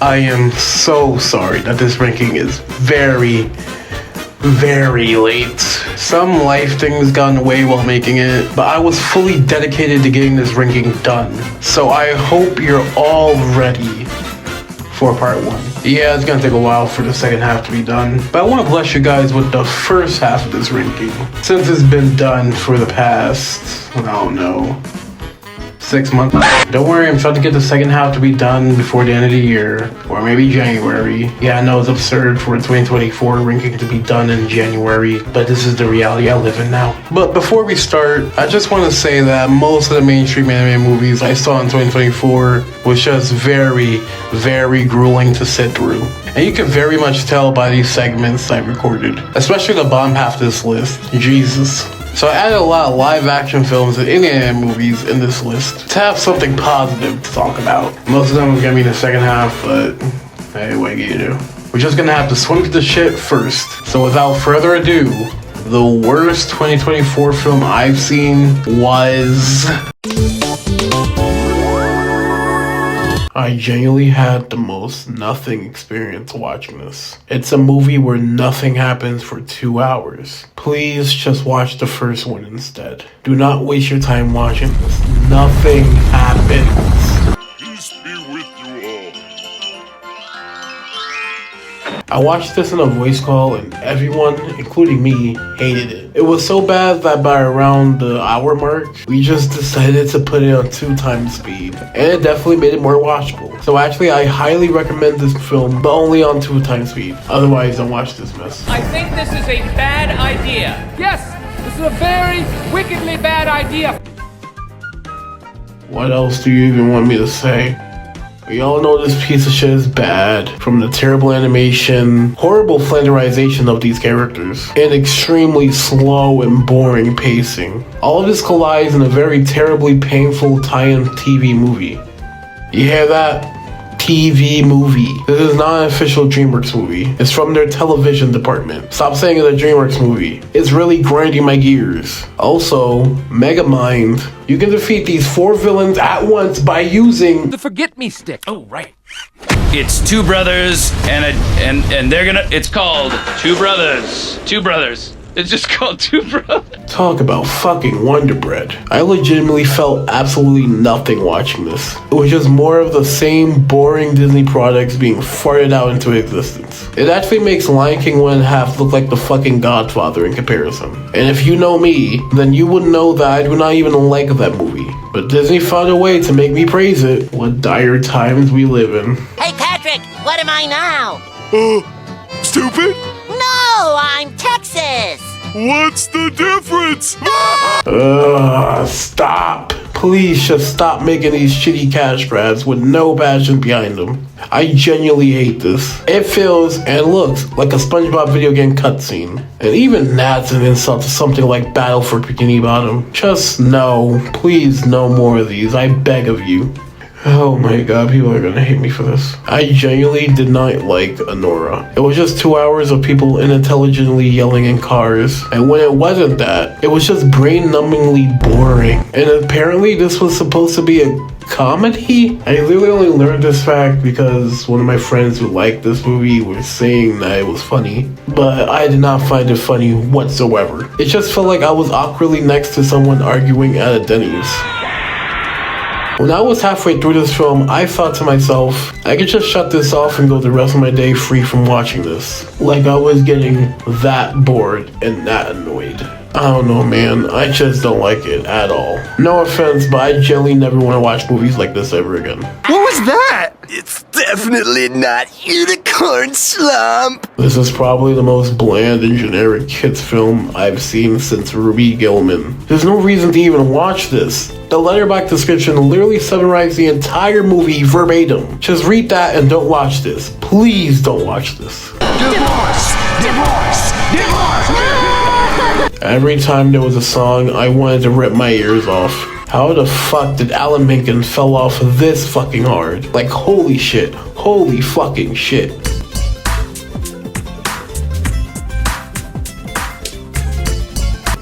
I am so sorry that this ranking is very, very late. Some life things got in the way while making it, but I was fully dedicated to getting this ranking done. So I hope you're all ready for part 1. Yeah, it's gonna take a while for the second half to be done, but I want to bless you guys with the first half of this ranking. Since it's been done for the past, I don't know, 6 months. Don't worry, I'm trying to get the second half to be done before the end of the year, or maybe January. Yeah, I know it's absurd for a 2024 ranking to be done in January, but this is the reality I live in now. But before we start, I just want to say that most of the mainstream anime movies I saw in 2024 was just very, very grueling to sit through. And you can very much tell by these segments I recorded, especially the bottom half of this list. Jesus. So I added a lot of live action films and anime movies in this list to have something positive to talk about. Most of them are gonna be in the second half, but hey, what are you gonna do? We're just gonna have to swing through the shit first. So without further ado, the worst 2024 film I've seen was... I genuinely had the most nothing experience watching this. It's a movie where nothing happens for 2 hours. Please just watch the first one instead. Do not waste your time watching this. Nothing happens. Peace be with you all. I watched this in a voice call and everyone, including me, hated it. It was so bad that by around the hour mark, we just decided to put it on 2 times speed. And it definitely made it more watchable. So actually, I highly recommend this film, but only on 2 times speed. Otherwise, don't watch this mess. I think this is a bad idea. Yes, this is a very wickedly bad idea. What else do you even want me to say? We all know this piece of shit is bad, from the terrible animation, horrible flanderization of these characters, and extremely slow and boring pacing. All of this collides in a very terribly painful tie-in TV movie. You hear that? TV movie. This is not an official DreamWorks movie. It's from their television department. Stop saying it's a DreamWorks movie. It's really grinding my gears. Also, Megamind. You can defeat these 4 villains at once by using The forget-me stick. Oh, right. It's 2 brothers and they're gonna. It's called 2 Brothers. 2 Brothers. It's just called 2 Brothers. Talk about fucking Wonder Bread. I legitimately felt absolutely nothing watching this. It was just more of the same boring Disney products being farted out into existence. It actually makes Lion King 1.5 look like the fucking Godfather in comparison. And if you know me, then you would know that I do not even like that movie. But Disney found a way to make me praise it. What dire times we live in. Hey, Patrick, what am I now? Stupid? No, I'm Texas. What's the difference? Stop. Please just stop making these shitty cash grabs with no passion behind them. I genuinely hate this. It feels and looks like a SpongeBob video game cutscene. And even that's an insult to something like Battle for Bikini Bottom. Just no. Please no more of these. I beg of you. Oh my god, people are gonna hate me for this. I genuinely did not like Anora. It was just 2 hours of people unintelligently yelling in cars. And when it wasn't that, it was just brain-numbingly boring. And apparently this was supposed to be a comedy? I literally only learned this fact because one of my friends who liked this movie was saying that it was funny. But I did not find it funny whatsoever. It just felt like I was awkwardly next to someone arguing at a Denny's. When I was halfway through this film, I thought to myself, I could just shut this off and go the rest of my day free from watching this. Like I was getting that bored and that annoyed. I don't know, man. I just don't like it at all. No offense, but I generally never want to watch movies like this ever again. What was that? It's definitely not Unicorn Slump. This is probably the most bland and generic kids film I've seen since Ruby Gilman. There's no reason to even watch this. The Letterboxd description literally summarized the entire movie verbatim. Just read that and don't watch this. Please don't watch this. Divorce! Divorce! Divorce! Every time there was a song, I wanted to rip my ears off. How the fuck did Alan Menken fell off this fucking hard? Like, holy shit. Holy fucking shit.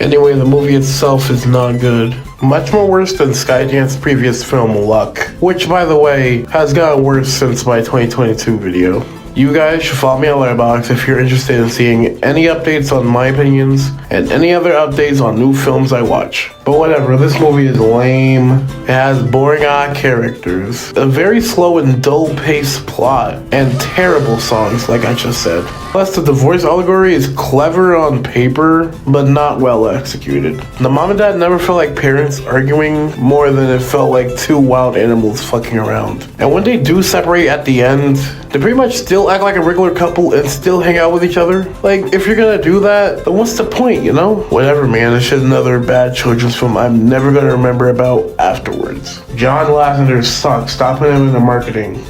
Anyway, the movie itself is not good. Much more worse than Skydance's previous film, Luck, which, by the way, has gotten worse since my 2022 video. You guys should follow me on Letterboxd if you're interested in seeing any updates on my opinions and any other updates on new films I watch. But whatever, this movie is lame. It has boring odd characters, a very slow and dull-paced plot, and terrible songs, like I just said. Plus, the divorce allegory is clever on paper, but not well executed. The mom and dad never felt like parents arguing more than it felt like two wild animals fucking around. And when they do separate at the end, they pretty much still act like a regular couple and still hang out with each other. Like, if you're gonna do that, then what's the point, you know? Whatever, man, it's just another bad children's film I'm never gonna remember about afterwards. John Lasseter sucks. Stop putting him in the marketing.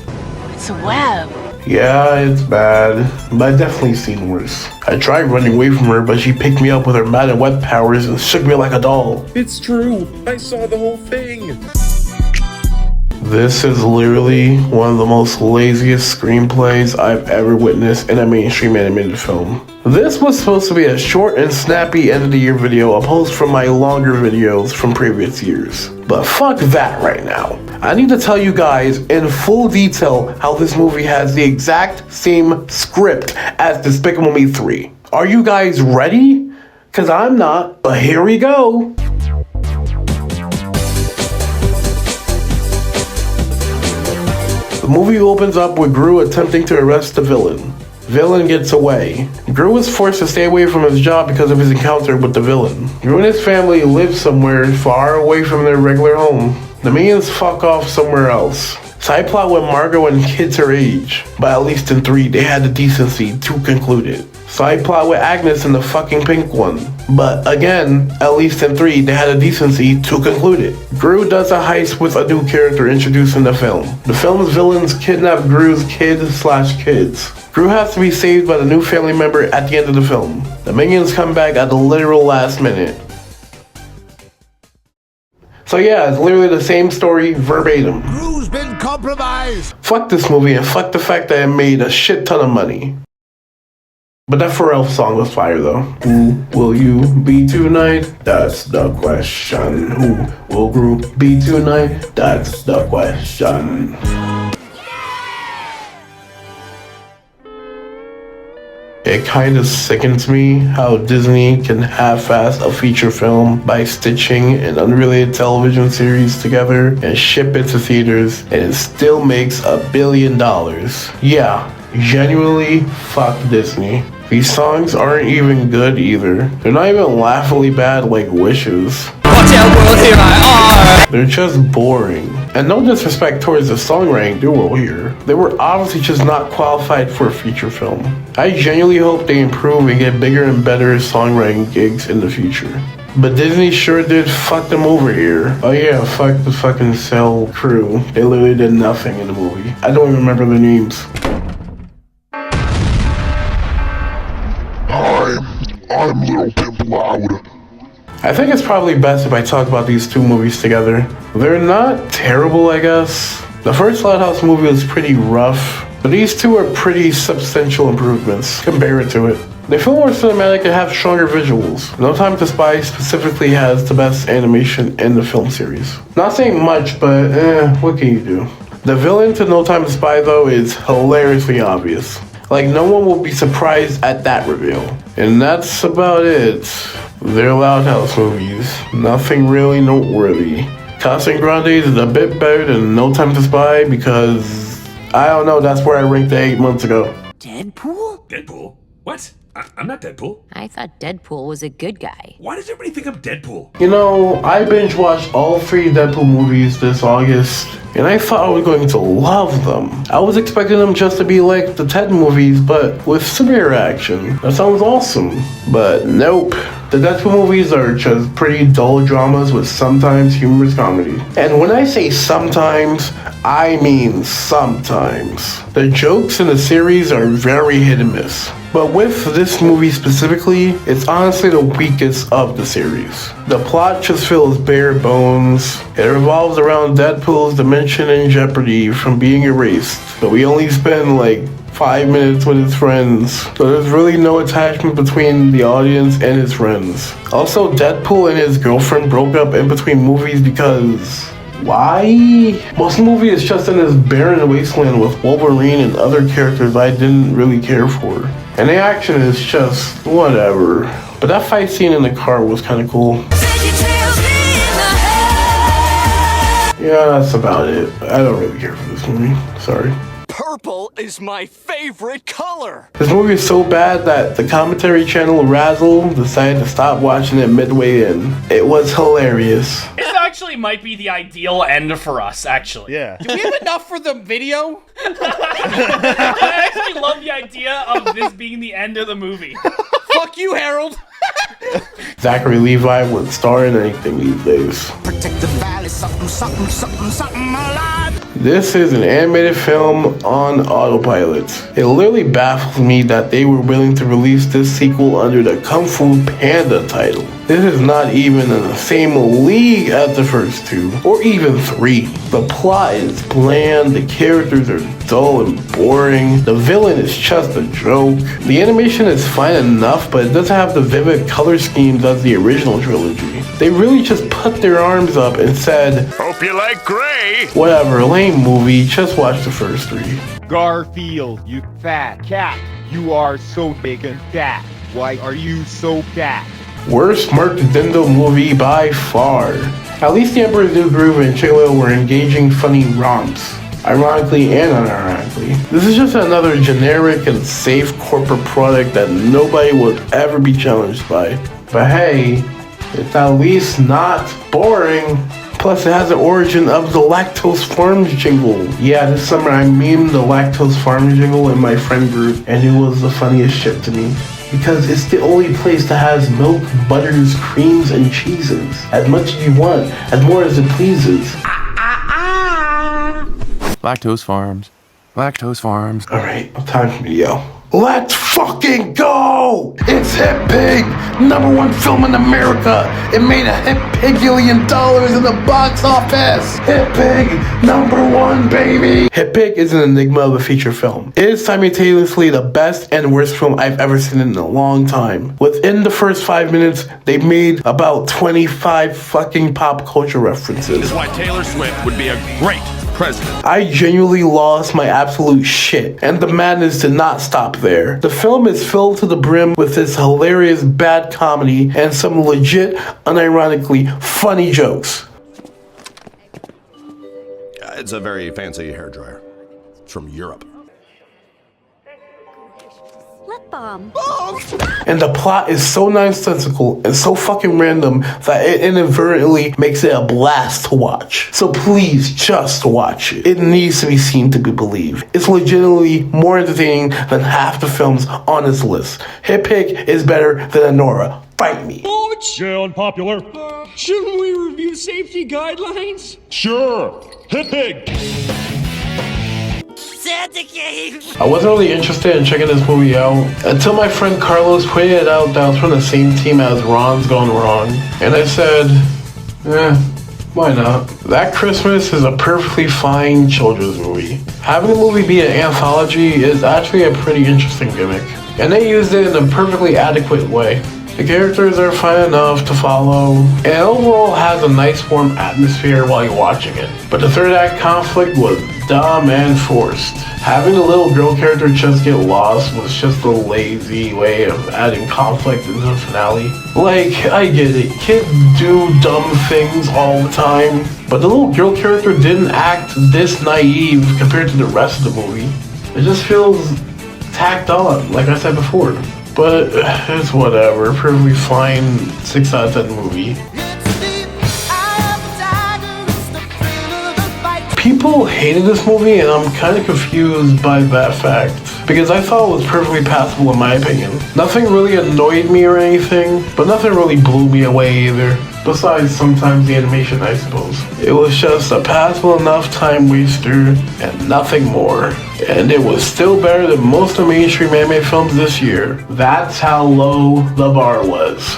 It's a web. Yeah, it's bad, but I've definitely seen worse. I tried running away from her, but she picked me up with her mad and wet powers and shook me like a doll. It's true. I saw the whole thing. This is literally one of the most laziest screenplays I've ever witnessed in a mainstream animated film. This was supposed to be a short and snappy end of the year video opposed from my longer videos from previous years. But fuck that right now. I need to tell you guys in full detail how this movie has the exact same script as Despicable Me 3. Are you guys ready? Cause I'm not, but here we go. The movie opens up with Gru attempting to arrest the villain. Villain gets away. Gru is forced to stay away from his job because of his encounter with the villain. Gru and his family live somewhere far away from their regular home. The minions fuck off somewhere else. Side plot with Margot and kids her age, but at least in 3 they had the decency to conclude it. Side plot with Agnes and the fucking pink one, but again, at least in 3 they had the decency to conclude it. Gru does a heist with a new character introduced in the film. The film's villains kidnap Gru's kids. Gru has to be saved by the new family member at the end of the film. The minions come back at the literal last minute. So yeah, it's literally the same story, verbatim. Gru's been compromised! Fuck this movie and fuck the fact that it made a shit ton of money. But that Pharrell song was fire though. Who will you be tonight? That's the question. Who will Gru be tonight? That's the question. It kinda sickens me how Disney can half-ass a feature film by stitching an unrelated television series together and ship it to theaters, and it still makes $1 billion. Yeah, genuinely fuck Disney. These songs aren't even good either. They're not even laughably bad like Wishes. Watch out, world, here I are! They're just boring. And no disrespect towards the songwriting duo here. They were obviously just not qualified for a feature film. I genuinely hope they improve and get bigger and better songwriting gigs in the future. But Disney sure did fuck them over here. Oh yeah, fuck the fucking Cell crew. They literally did nothing in the movie. I don't even remember their names. I'm Little Pimp Loud. I think it's probably best if I talk about these two movies together. They're not terrible, I guess. The first Lighthouse movie was pretty rough, but these two are pretty substantial improvements compared to it. They feel more cinematic and have stronger visuals. No Time to Spy specifically has the best animation in the film series. Not saying much, but what can you do? The villain to No Time to Spy though is hilariously obvious. Like, no one will be surprised at that reveal. And that's about it. They're Loud House movies. Nothing really noteworthy. Casa Grande is a bit better than No Time to Spy because, I don't know, that's where I ranked it 8 months ago. Deadpool? Deadpool? What? I'm not Deadpool. I thought Deadpool was a good guy. Why does everybody think I'm Deadpool? You know, I binge watched all 3 Deadpool movies this August, and I thought I was going to love them. I was expecting them just to be like the Ted movies, but with superhero action. That sounds awesome. But nope. The Deadpool movies are just pretty dull dramas with sometimes humorous comedy. And when I say sometimes, I mean sometimes. The jokes in the series are very hit and miss. But with this movie specifically, it's honestly the weakest of the series. The plot just feels bare bones. It revolves around Deadpool's dimension in jeopardy from being erased. But we only spend like 5 minutes with his friends. So there's really no attachment between the audience and his friends. Also, Deadpool and his girlfriend broke up in between movies because... why? Most of the movie is just in this barren wasteland with Wolverine and other characters I didn't really care for. And the action is just whatever. But that fight scene in the car was kind of cool. Yeah, that's about it. I don't really care for this movie. Sorry. Purple is my favorite color. This movie is so bad that the commentary channel Razzle decided to stop watching it midway in. It was hilarious. This actually might be the ideal end for us, actually. Yeah. Do we have enough for the video? I actually love the idea of this being the end of the movie. Fuck you, Harold. Zachary Levi would star in anything these days. Protect the valley, something, something, something, something alive. This is an animated film on autopilot. It literally baffles me that they were willing to release this sequel under the Kung Fu Panda title. This is not even in the same league as the first two, or even three. The plot is bland, the characters are dull and boring, the villain is just a joke. The animation is fine enough, but it doesn't have the vivid color schemes as the original trilogy. They really just put their arms up and said, Hope you like gray. whatever, lame movie, just watch the first three. Garfield, you fat cat. You are so big and fat. Why are you so fat? Worst Mark Dindo movie by far. At least The Emperor's New Groove and Chico were engaging, funny romps. Ironically and unironically. This is just another generic and safe corporate product that nobody would ever be challenged by. But hey, it's at least not boring. Plus it has the origin of the Lactose Farms jingle. Yeah, this summer I memed the Lactose Farms jingle in my friend group, and it was the funniest shit to me. Because it's the only place that has milk, butters, creams, and cheeses. As much as you want, as more as it pleases. Lactose Farms. Lactose Farms. Alright, time for me to yell. Let's fucking go! It's Hit Pig! #1 film in America! It made a hit pigillion dollars in the box office! Hit Pig! #1, baby! Hit Pig is an enigma of a feature film. It is simultaneously the best and worst film I've ever seen in a long time. Within the first 5 minutes, they made about 25 fucking pop culture references. This is why Taylor Swift would be a great president. I genuinely lost my absolute shit, and the madness did not stop there. The film is filled to the brim with this hilarious bad comedy and some legit, unironically funny jokes. It's a very fancy hairdryer. It's from Europe. Lip balm. And the plot is so nonsensical and so fucking random that it inadvertently makes it a blast to watch. So please just watch it. It needs to be seen to be believed. It's legitimately more entertaining than half the films on this list. Hit Pig is better than Anora. Fight me. Yeah, unpopular. Shouldn't we review safety guidelines? Sure. Hit Pig. Santa came. I wasn't really interested in checking this movie out until my friend Carlos pointed out that I was from the same team as Ron's Gone Wrong. And I said, why not? That Christmas is a perfectly fine children's movie. Having the movie be an anthology is actually a pretty interesting gimmick. And they used it in a perfectly adequate way. The characters are fun enough to follow, and it overall has a nice warm atmosphere while you're watching it. But the third act conflict was dumb and forced. Having the little girl character just get lost was just a lazy way of adding conflict into the finale. Like, I get it, kids do dumb things all the time, but the little girl character didn't act this naive compared to the rest of the movie. It just feels tacked on, like I said before. But it's whatever, perfectly fine 6 out of 10 movie. People hated this movie and I'm kind of confused by that fact. Because I thought it was perfectly passable in my opinion. Nothing really annoyed me or anything, but nothing really blew me away either. Besides sometimes the animation, I suppose. It was just a passable enough time waster and nothing more. And it was still better than most of the mainstream anime films this year. That's how low the bar was.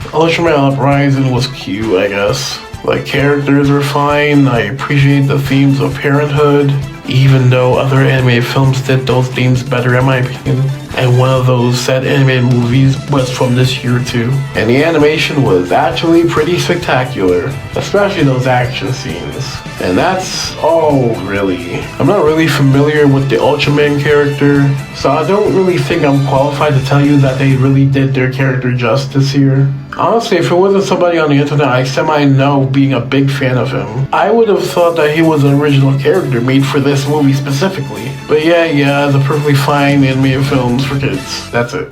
Ultraman Uprising was cute, I guess. The characters are fine. I appreciate the themes of parenthood, even though other animated films did those themes better in my opinion. And one of those said animated movies was from this year too. And the animation was actually pretty spectacular, especially those action scenes. And that's all really. I'm not really familiar with the Ultraman character, so I don't really think I'm qualified to tell you that they really did their character justice here. Honestly, if it wasn't somebody on the internet I semi-know being a big fan of him, I would have thought that he was an original character made for this movie specifically. But yeah, the perfectly fine animated films for kids. That's it.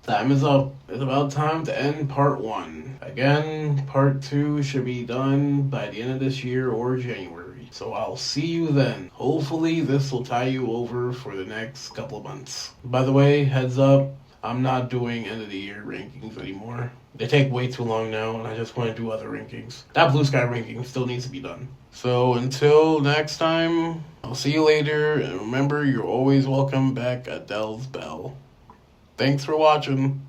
Time is up. It's about time to end part 1. Again, part 2 should be done by the end of this year or January. So I'll see you then. Hopefully this will tie you over for the next couple of months. By the way, heads up, I'm not doing end of the year rankings anymore. They take way too long now and I just want to do other rankings. That Blue Sky ranking still needs to be done. So until next time, I'll see you later, and remember, you're always welcome back at Dell's Bell. Thanks for watching.